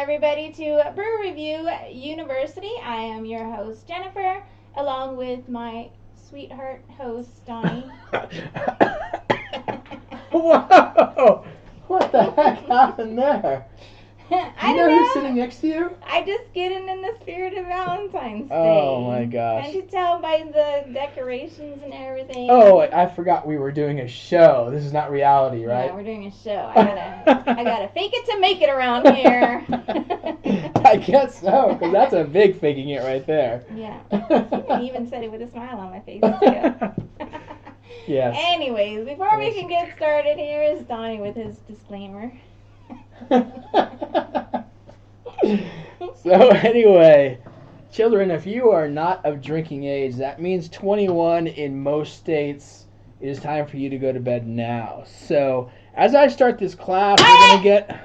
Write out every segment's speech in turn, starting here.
everybody to Brew Review University. I am your host, Jennifer, along with my sweetheart host, Donnie. Whoa! What the heck happened there? I You don't know know. who's sitting next to you? I just getting in the spirit of Valentine's Day. Oh my gosh. Can't you tell by the decorations and everything? Oh, I forgot we were doing a show. This is not reality, right? Yeah, we're doing a show. I gotta fake it to make it around here. I guess so, because that's a big faking it right there. Yeah. I even said it with a smile on my face too. Yes. Anyways, before we can get started, here is Donnie with his disclaimer. So anyway, children, if you are not of drinking age, that means 21 in most states. It is time for you to go to bed now. So as I start this class, we're going to get...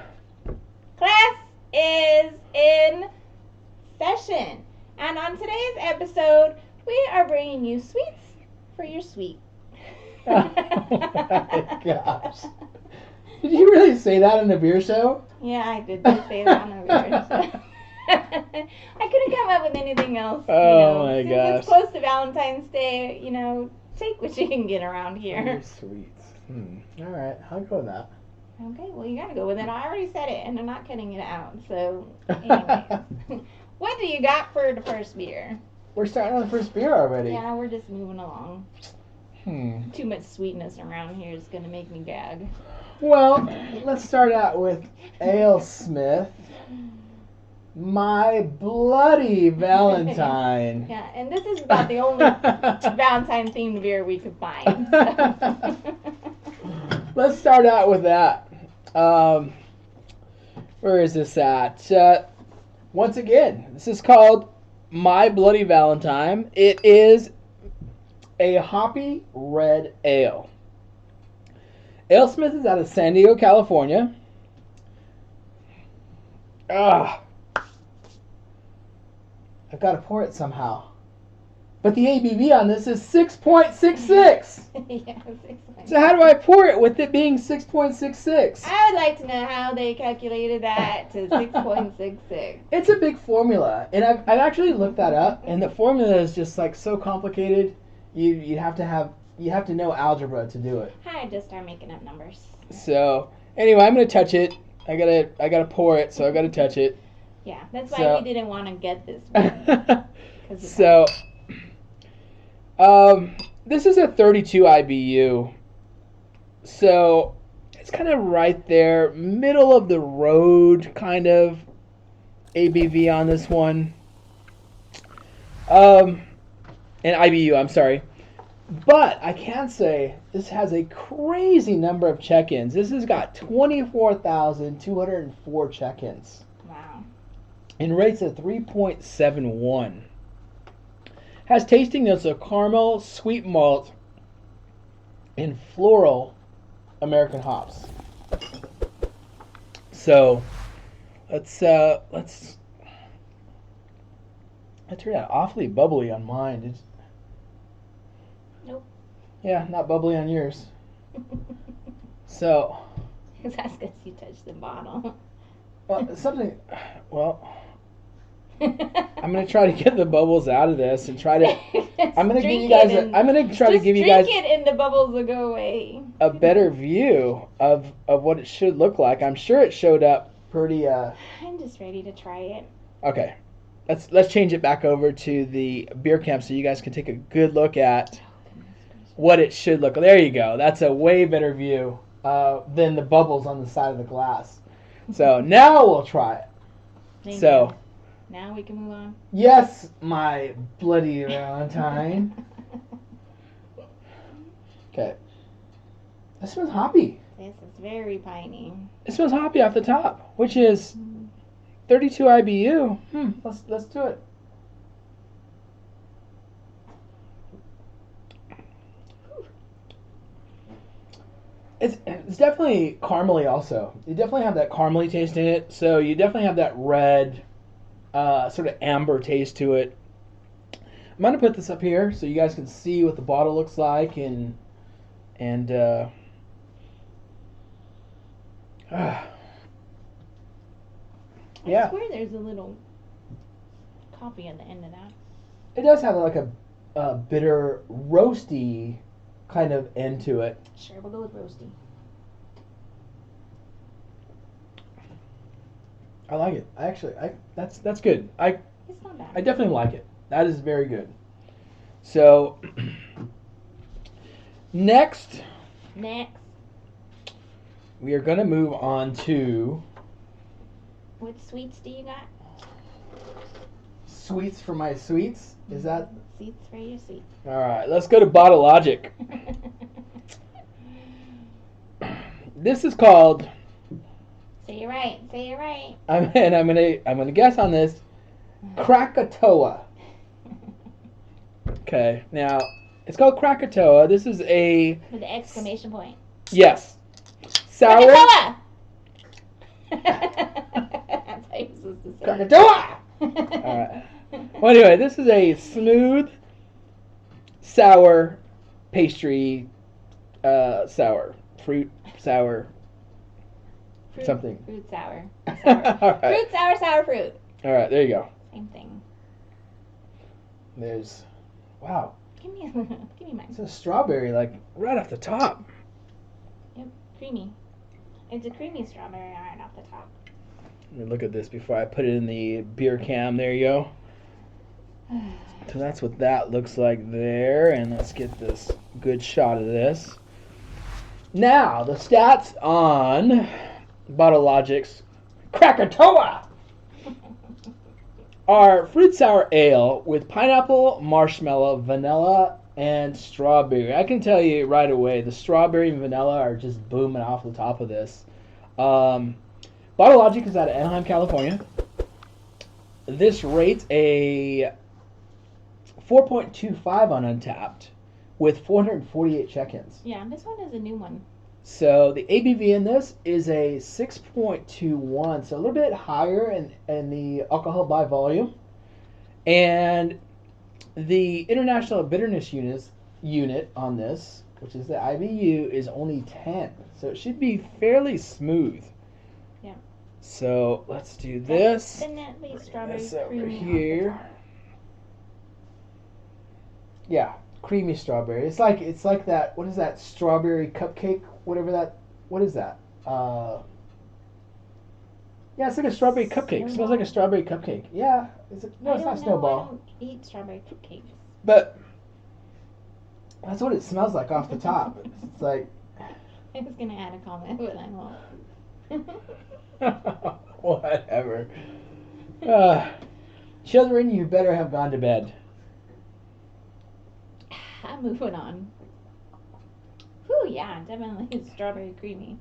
Class is in session. And on today's episode, we are bringing you sweets for your sweet. Oh my gosh. Did you really say that in a beer show? Yeah, I did just say that on a beer show. I couldn't come up with anything else. Oh my since gosh. it's close to Valentine's Day, take what you can get around here. Sweets. All right, I'll go with that. Okay, well, you gotta go with it. I already said it, and I'm not cutting it out. So, anyways. What do you got for the first beer? We're starting on the first beer already. Yeah, we're just moving along. Too much sweetness around here is gonna make me gag. Well, let's start out with AleSmith. My Bloody Valentine. Yeah, and this is about the only Valentine themed beer we could find. So. Let's start out with that. Where is this at? Once again, this is called My Bloody Valentine. It is a hoppy red ale. AleSmith is out of San Diego, California. I've got to pour it somehow. But the ABV on this is 6.66. Yeah, 6. So how do I pour it with it being 6.66? I would like to know how they calculated that to 6.66. It's a big formula, and I've actually looked that up, and the formula is just like so complicated. You have to know algebra to do it. I just start making up numbers. So anyway, I'm gonna touch it. I gotta pour it, so I gotta touch it. Yeah, that's why we didn't want to get this one. So, this is a 32 IBU. So it's kind of right there, middle of the road kind of ABV on this one. And IBU, I'm sorry. But I can say this has a crazy number of check-ins. This has got 24,204 check-ins. Wow. And rates of 3.71. Has tasting notes of caramel, sweet malt, and floral American hops. So let's turn out awfully bubbly on mine. Nope. Yeah, not bubbly on yours. So. That's because you touched the bottle. Well, something. Well, I'm gonna try to get the bubbles out of this and try to. I'm gonna give you guys. I'm gonna try to give you guys. Drink it and the bubbles will go away. A better view of what it should look like. I'm sure it showed up pretty. I'm just ready to try it. Okay, let's change it back over to the beer camp so you guys can take a good look at what it should look like. There you go. That's a way better view than the bubbles on the side of the glass. So now we'll try it. Thank you. Now we can move on. Yes, my Bloody Valentine. Okay. This smells hoppy. This is very piney. It smells hoppy off the top, which is 32 IBU. Let's do it. It's definitely caramely also. You definitely have that caramely taste in it. So you definitely have that red, sort of amber taste to it. I'm going to put this up here so you guys can see what the bottle looks like and Yeah. swear there's a little coffee at the end of that. It does have like a bitter, roasty kind of end to it. Sure, we'll go with roasty. I like it. That's good. It's not bad. I definitely like it. That is very good. So next we are going to move on to what sweets do you got? Sweets for my sweets. Is that Sweets for your sweets? all right? Let's go to Bottle Logic. This is called. Say it right. Say it right. I'm gonna guess on this. Krakatoa. Okay, now it's called Krakatoa. This is a with the exclamation point. Yes. Sour. Krakatoa. That's how you're supposed to say. Krakatoa. All right. Well, anyway, this is a smooth, sour pastry, fruit sour. Something. Fruit sour. All right. Fruit sour fruit. All right, there you go. Same thing. There's, wow. Give me mine. It's a strawberry, like right off the top. Yep, creamy. It's a creamy strawberry right off the top. Let me look at this before I put it in the beer cam. There you go. So that's what that looks like there, and let's get this good shot of this. Now the stats on Bottle Logic's Krakatoa are fruit sour ale with pineapple, marshmallow, vanilla, and strawberry. I can tell you right away, the strawberry and vanilla are just booming off the top of this. Bottle Logic is out of Anaheim, California. This rates a 4.25 on Untapped with 448 check-ins. Yeah, this one is a new one. So the ABV in this is a 6.21, so a little bit higher in the alcohol by volume. And the international bitterness unit on this, which is the IBU, is only 10. So it should be fairly smooth. Yeah. So let's do this. Definitely strawberry This over creamy here. Yeah, creamy strawberry. It's like that. What is that? Strawberry cupcake. Whatever that. What is that? Yeah, it's like a strawberry cupcake. It smells like a strawberry cupcake. Yeah. Is it? No, it's not Snowball. I don't eat strawberry cupcakes. But that's what it smells like off the top. It's like. I was gonna add a comment, but I won't. Whatever. Children, you better have gone to bed. I'm moving on. Whew, yeah, definitely strawberry creamy.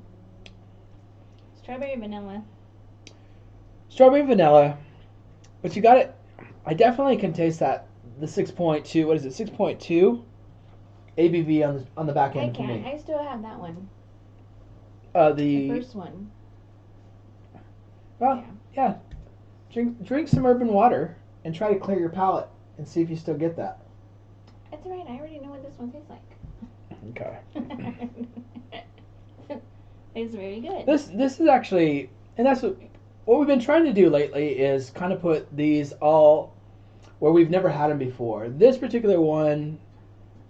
Strawberry vanilla. Strawberry vanilla. But you got it. I definitely can taste that. The 6.2. What is it? 6.2 ABV on the back end for me. I still have that one. The first one. Well, yeah. Drink some urban water and try to clear your palate and see if you still get that. That's right. I already know what this one tastes like. Okay. It's very good. This is actually, and that's what we've been trying to do lately is kind of put these all where we've never had them before. This particular one,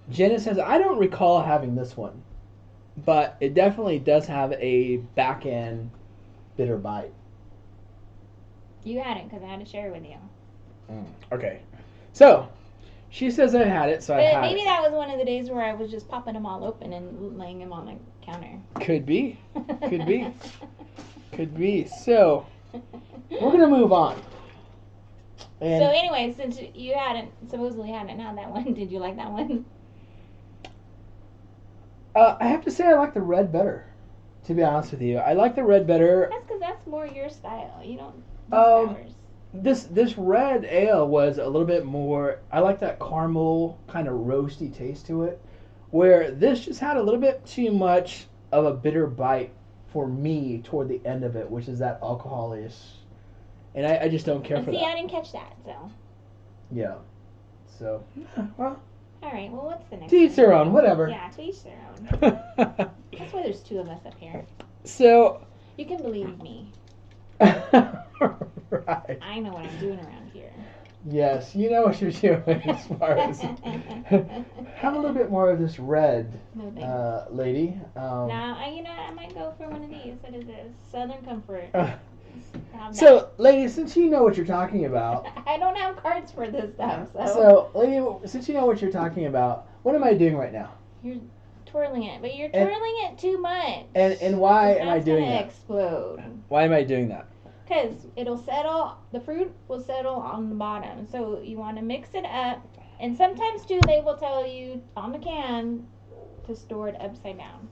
Jenna says, I don't recall having this one, but it definitely does have a back end bitter bite. You had it because I had to share it with you. Okay. So, she says I had it, so I had maybe it. that was one of the days where I was just popping them all open and laying them on the counter. Could be. Could be. Could be. So, we're going to move on. And so anyway, since you supposedly hadn't had that one, did you like that one? I have to say I like the red better, to be honest with you. I like the red better. That's because that's more your style. You don't do sours. This red ale was a little bit more, I like that caramel kind of roasty taste to it, where this just had a little bit too much of a bitter bite for me toward the end of it, which is that alcohol-ish. And I just don't care for that. See, I didn't catch that, so. Yeah. So, well. All right, well, what's the next To each their own, whatever. Yeah, to each their own. That's why there's two of us up here. So. You can believe me. Right. I know what I'm doing around here. Yes, you know what you're doing as far as. Have a little bit more of this red, No thanks. lady. Now, I might go for one of these. What is this? Southern Comfort. So, lady, since you know what you're talking about. I don't have cards for this stuff, so. So, lady, since you know what you're talking about, what am I doing right now? You're twirling it, but you're twirling it too much. And why am I doing that? It's gonna explode. Why am I doing that? Because it'll settle, the fruit will settle on the bottom. So you want to mix it up. And sometimes, too, they will tell you on the can to store it upside down.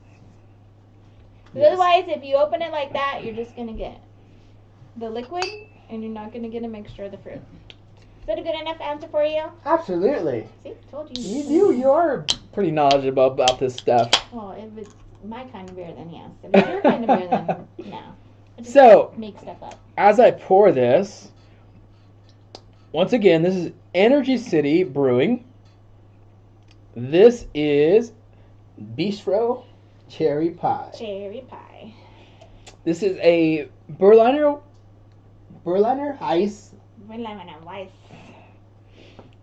Yes. Otherwise, if you open it like that, you're just going to get the liquid and you're not going to get a mixture of the fruit. Is that a good enough answer for you? Absolutely. See, told you. You are pretty knowledgeable about this stuff. Well, if it's my kind of beer, then yes. If it's your kind of beer, then no. So, make stuff up. As I pour this, once again, this is Energy City Brewing. This is Bistro Cherry Pie. Cherry Pie. This is a Berliner Weiss. Berliner Weiss.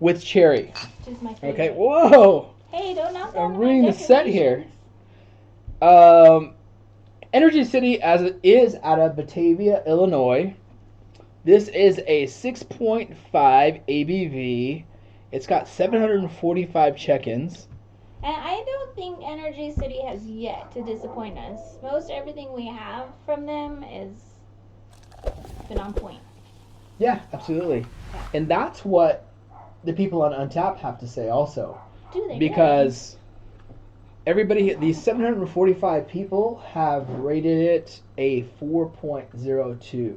With cherry. Which is my favorite. Okay, whoa. Hey, don't knock I'm down reading my the set here. decorations. Energy City as it is out of Batavia, Illinois. This is a 6.5 ABV. It's got 745 check-ins. And I don't think Energy City has yet to disappoint us. Most everything we have from them is been on point. Yeah, absolutely. And that's what the people on Untappd have to say also. Do they? Because everybody, these 745 people have rated it a 4.02.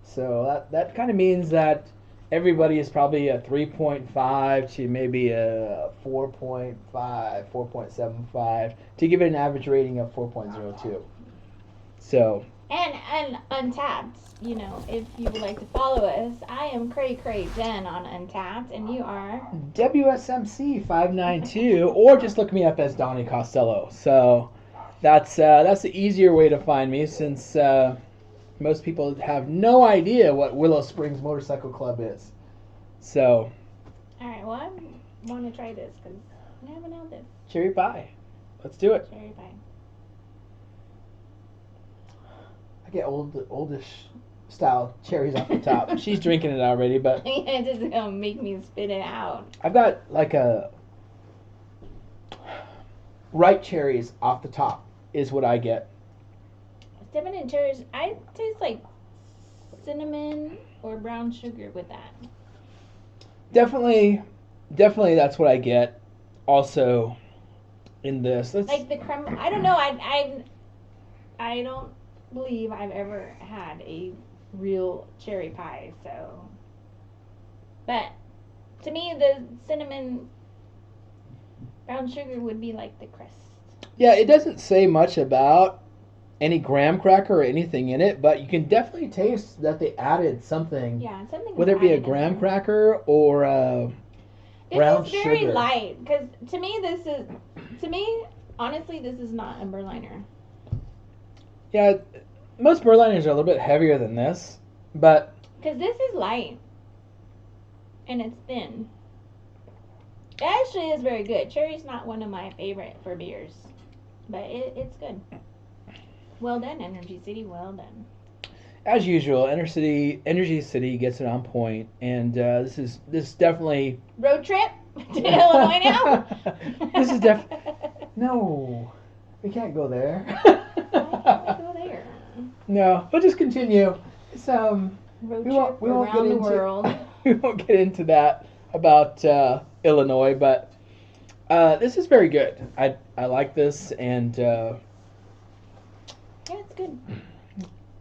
So that kind of means that everybody is probably a 3.5 to maybe a 4.5, 4.75 to give it an average rating of 4.02. So. And Untappd, if you would like to follow us, I am Cray Jen on Untappd, and you are WSMC 592, or just look me up as Donnie Costello. So that's the easier way to find me, since most people have no idea what Willow Springs Motorcycle Club is. So. All right. Well, I want to try this because I haven't had this. Cherry pie. Let's do it. Cherry pie. I get oldish style cherries off the top. She's drinking it already, but it's just gonna make me spit it out. I've got like a ripe cherries off the top is what I get. Cinnamon and cherries. I taste like cinnamon or brown sugar with that. Definitely, that's what I get. Also, in this, like the creme. I don't know. I don't believe I've ever had a real cherry pie. So, but to me, the cinnamon brown sugar would be like the crust. Yeah, it doesn't say much about any graham cracker or anything in it, but you can definitely taste that they added something. Yeah, something. Whether it be a graham cracker or brown sugar. It's very light, because to me, honestly, this is not a Berliner. Yeah, most Berliners are a little bit heavier than this, but because this is light and it's thin. It actually is very good. Cherry's not one of my favorite for beers, but it's good. Well done, Energy City. Well done. As usual, Energy City gets it on point, and this is definitely road trip to Illinois now. This is no, we can't go there. Why can't we go there? No, we'll just continue. It's road trip around the world. We won't get into that about Illinois, but this is very good. I like this, and yeah, it's good.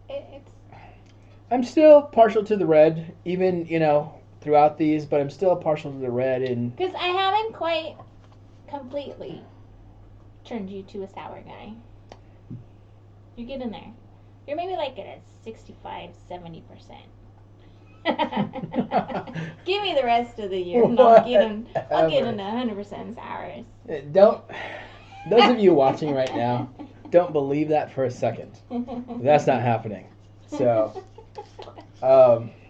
It's. I'm still partial to the red, even throughout these, but I'm still partial to the red, and because I haven't quite completely turned you to a sour guy. You're getting there. You're maybe like at a 65-70%. Give me the rest of the year, and I'll get into 100% sours. Don't. Those of you watching right now, don't believe that for a second. That's not happening. So, Whatever.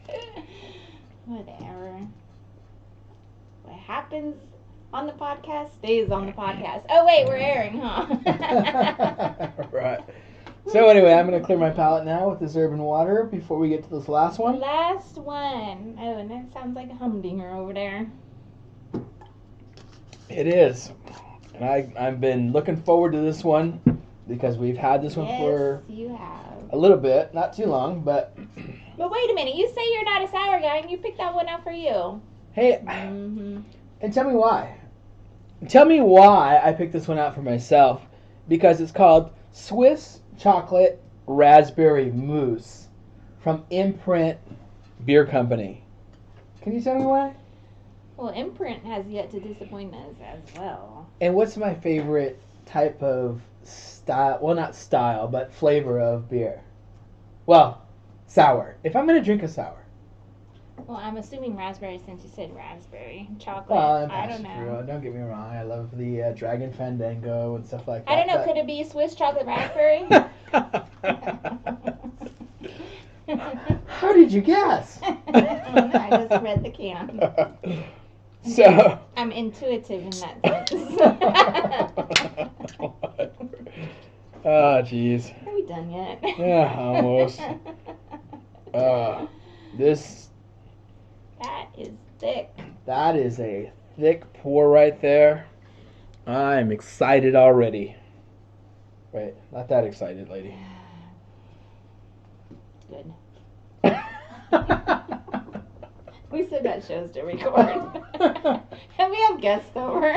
What happens on the podcast stays on the podcast. Oh wait, we're airing, huh? Right. So anyway, I'm gonna clear my palate now with this urban water before we get to this last one. Last one. Oh, and that sounds like a humdinger over there. It is. And I've been looking forward to this one because we've had this one for you have. a little bit, not too long, but. But wait a minute, you say you're not a sour guy and you picked that one out for you. Hey, Mm-hmm. and tell me why. Tell me why I picked this one out for myself. Because it's called Swiss Chocolate Raspberry Mousse from Imprint Beer Company. Can you tell me why? Well, Imprint has yet to disappoint us as well. And what's my favorite type of style? Well, not style, but flavor of beer. Well, sour. If I'm going to drink a sour. Well, I'm assuming raspberry since you said raspberry. Chocolate, Well, I don't know. Don't get me wrong. I love the Dragon Fandango and stuff like that. I don't know, could it be Swiss chocolate raspberry? How did you guess? I just read the can. So. I'm intuitive in that sense. Oh, jeez. Are we done yet? Yeah, almost. This. That is thick. That is a thick pour right there. I'm excited already. Wait, not that excited, lady. Good. We still got shows to record. And we have guests over.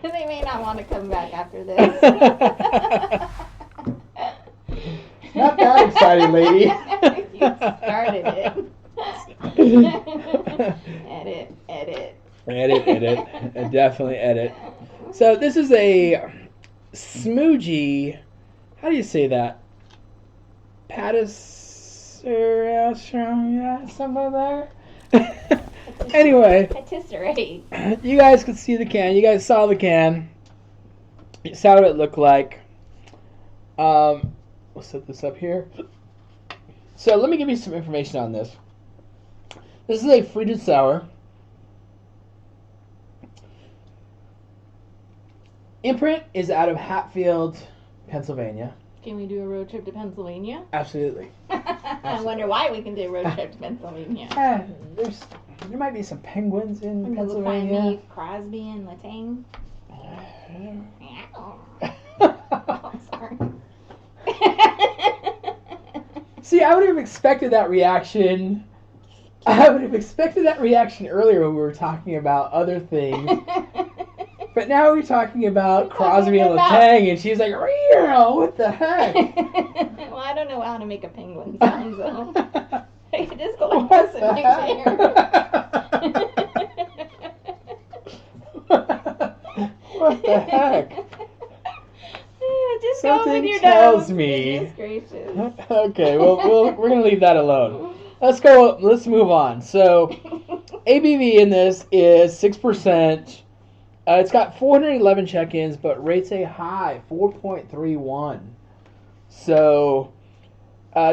They may not want to come back after this. Not that exciting, lady. You started it. Edit. Edit. Definitely edit. So this is a smoothie. How do you say that? Something there. Anyway, patisserie. You guys could see the can. You guys saw the can. You saw what it looked like. We'll set this up here. So let me give you some information on this. This is a fruited sour. Imprint is out of Hatfield, Pennsylvania. Can we do a road trip to Pennsylvania? Absolutely. I wonder why we can do a road trip to Pennsylvania. There might be some penguins in Maybe Pennsylvania. We'll find me Crosby and Latang. Oh, sorry. See, I would have expected that reaction. I would have expected that reaction earlier when we were talking about other things. But now we're talking about Crosby and Latang, and she's like, what the heck? Well, I don't know how to make a penguin sound, so I could just go like this in my chair. What the heck? Just Something go with your tells nose. me. Goodness gracious. Okay, well, we're gonna leave that alone. Let's move on. So, ABV in this is 6%. It's got 411 check-ins, but rates a high 4.31. So,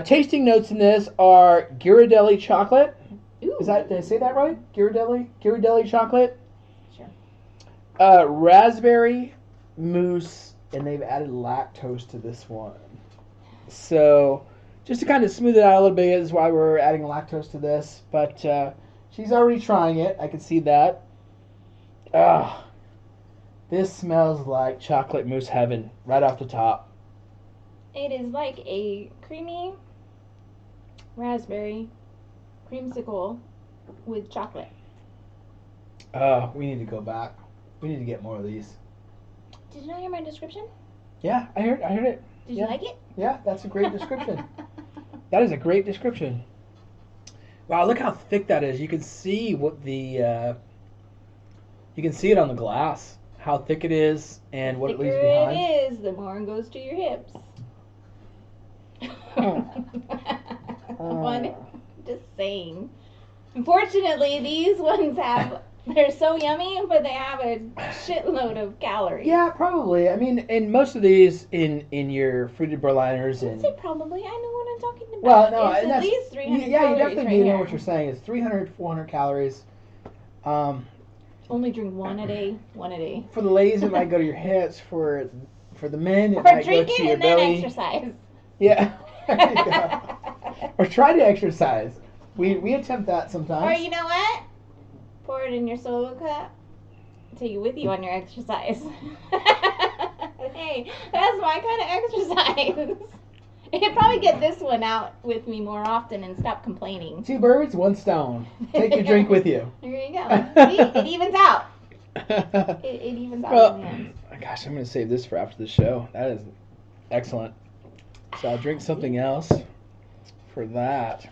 tasting notes in this are Ghirardelli chocolate. Ooh. Did I say that right? Ghirardelli chocolate. Sure. Raspberry mousse, and they've added lactose to this one. So, just to kind of smooth it out a little bit is why we're adding lactose to this. But she's already trying it. I can see that. This smells like chocolate mousse heaven right off the top. It is like a creamy raspberry creamsicle with chocolate. We need to go back. We need to get more of these. Did you not hear my description? Yeah, I heard it. Did you like it? Yeah, that's a great description. That is a great description. Wow, look how thick that is. You can see what the you can see it on the glass. How thick it is and what it leaves behind. The thicker it is, the more it goes to your hips. Just saying. Unfortunately, these ones have They're so yummy, but they have a shitload of calories. Yeah, probably. I mean, and most of these in your fruited Berliners I and. say probably. I know what I'm talking about. Well, no, it's and at that's least 300 yeah, calories you definitely right do know here. what you're saying. It's 300, 400 calories. Only drink one a day. One a day. For the ladies, it might go to your hips. For the men, it Or might drink go to it your and belly. then exercise. Yeah. There you go. Or try to exercise. We attempt that sometimes. Or you know what? Pour it in your solo cup. Take it with you on your exercise. Hey, that's my kind of exercise. You'd probably get this one out with me more often and stop complaining. 2 birds, 1 stone. Take your drink with you. There you go. See? It evens out. It evens out in the end. Gosh, I'm going to save this for after the show. That is excellent. So I'll drink something else for that.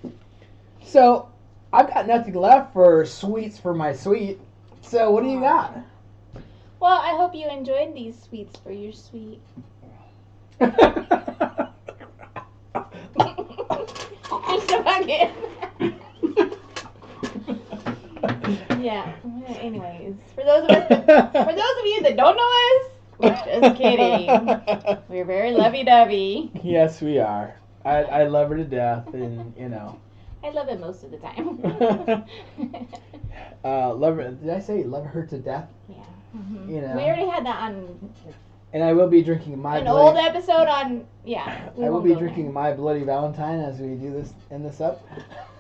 So I've got nothing left for sweets for my sweet. So what do you got? Well, I hope you enjoyed these sweets for your sweet. Just a bucket. Yeah. Anyways, for those of you that don't know us, we're just kidding. We're very lovey-dovey. Yes, we are. I love her to death, and you know. I love it most of the time. Love her. Did I say love her to death? Yeah. Mm-hmm. You know. We already had that on. And I will be drinking my. An old episode on. Yeah. I will be drinking my Bloody Valentine as we do this. End this up.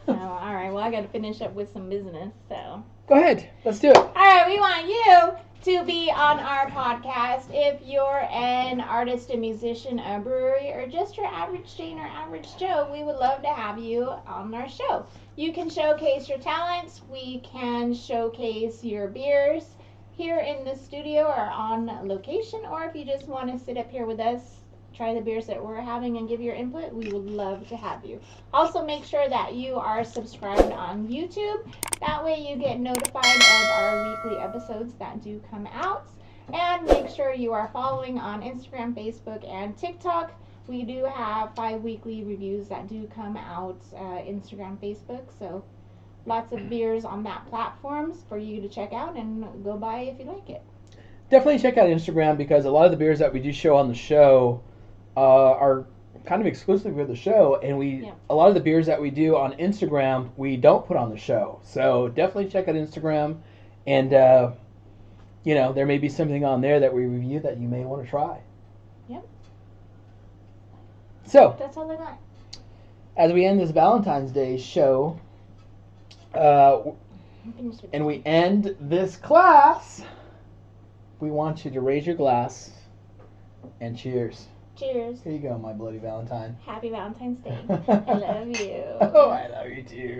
Oh, all right. Well, I got to finish up with some business, so. Go ahead. Let's do it. All right. We want you to be on our podcast. If you're an artist, a musician, a brewery, or just your average Jane or average Joe, we would love to have you on our show. You can showcase your talents. We can showcase your beers here in the studio or on location. Or if you just want to sit up here with us, try the beers that we're having and give your input, we would love to have you. Also, make sure that you are subscribed on YouTube. That way you get notified of our weekly episodes that do come out. And make sure you are following on Instagram, Facebook, and TikTok. We do have 5 weekly reviews that do come out, Instagram, Facebook. So lots of beers on that platforms for you to check out and go buy if you like it. Definitely check out Instagram because a lot of the beers that we do show on the show are kind of exclusive for the show, and a lot of the beers that we do on Instagram we don't put on the show. So definitely check out Instagram, and you know, there may be something on there that we review that you may want to try. Yep. So that's all I got. As we end this Valentine's Day show, and we end this class, we want you to raise your glass and cheers. Cheers. Here you go, my Bloody Valentine. Happy Valentine's Day. I love you. Oh, I love you too.